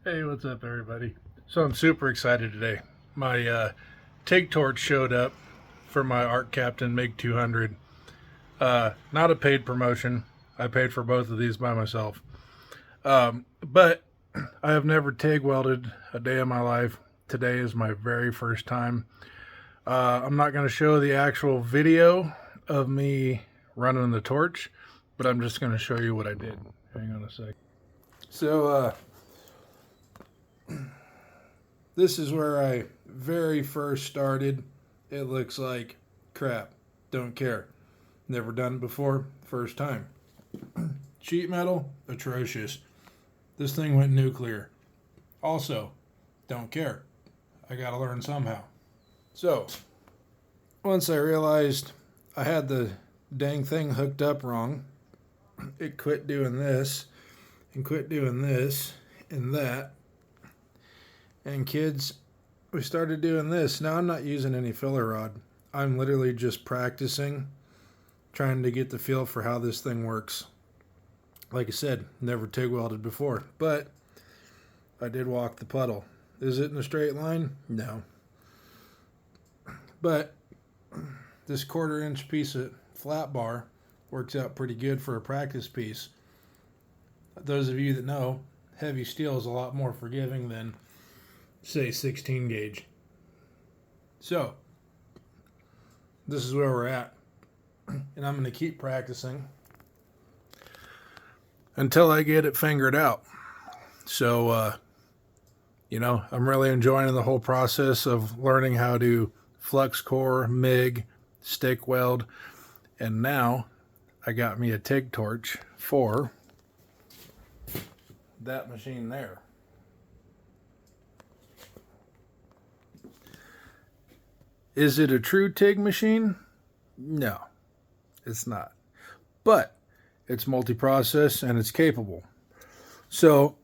Hey, what's up, everybody? So I'm super excited today. My TIG torch showed up for my Art Captain MiG 200. Not a paid promotion. I paid for both of these by myself. But I have never TIG welded a day in my life. Today is my very first time. I'm not going to show the actual video of me running the torch, but I'm just going to show you what I did. Hang on a sec. So, this is where I very first started. It looks like crap. Don't care. Never done it before. First time. Sheet metal, atrocious. This thing went nuclear. Also, don't care. I gotta learn somehow. So, once I realized I had the dang thing hooked up wrong, it quit doing this, and quit doing this, and that. And kids, we started doing this. Now I'm not using any filler rod. I'm literally just practicing, trying to get the feel for how this thing works. Like I said, never TIG welded before, but I did walk the puddle. Is it in a straight line? No. But this 1/4-inch piece of flat bar works out pretty good for a practice piece. Those of you that know, heavy steel is a lot more forgiving than, say, 16 gauge. So, this is where we're at. And I'm going to keep practicing until I get it fingered out. So, I'm really enjoying the whole process of learning how to flux core, MIG, stick weld. And now I got me a TIG torch for that machine there. Is it a true TIG machine? No, it's not. But it's multi-process and it's capable. So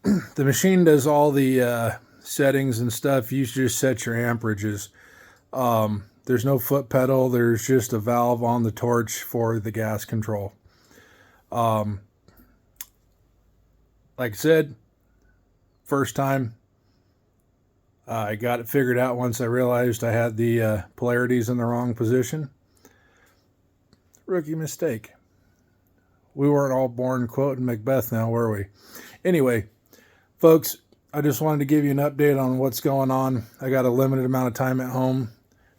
the machine does all the settings and stuff. You just set your amperages. There's no foot pedal. There's just a valve on the torch for the gas control. Like I said, first time. I got it figured out once I realized I had the polarities in the wrong position. Rookie mistake. We weren't all born quoting Macbeth now, were we? Anyway, folks, I just wanted to give you an update on what's going on. I got a limited amount of time at home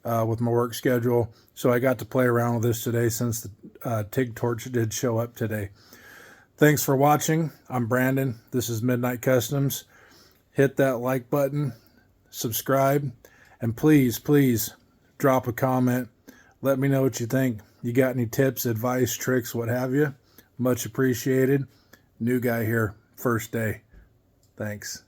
with my work schedule, so I got to play around with this today since the TIG torch did show up today. Thanks for watching. I'm Brandon. This is Midnight Customs. Hit that like button, subscribe, and please drop a comment. Let me know what you think. You got any tips, advice, tricks, what have you? Much appreciated. New guy here, first day. Thanks.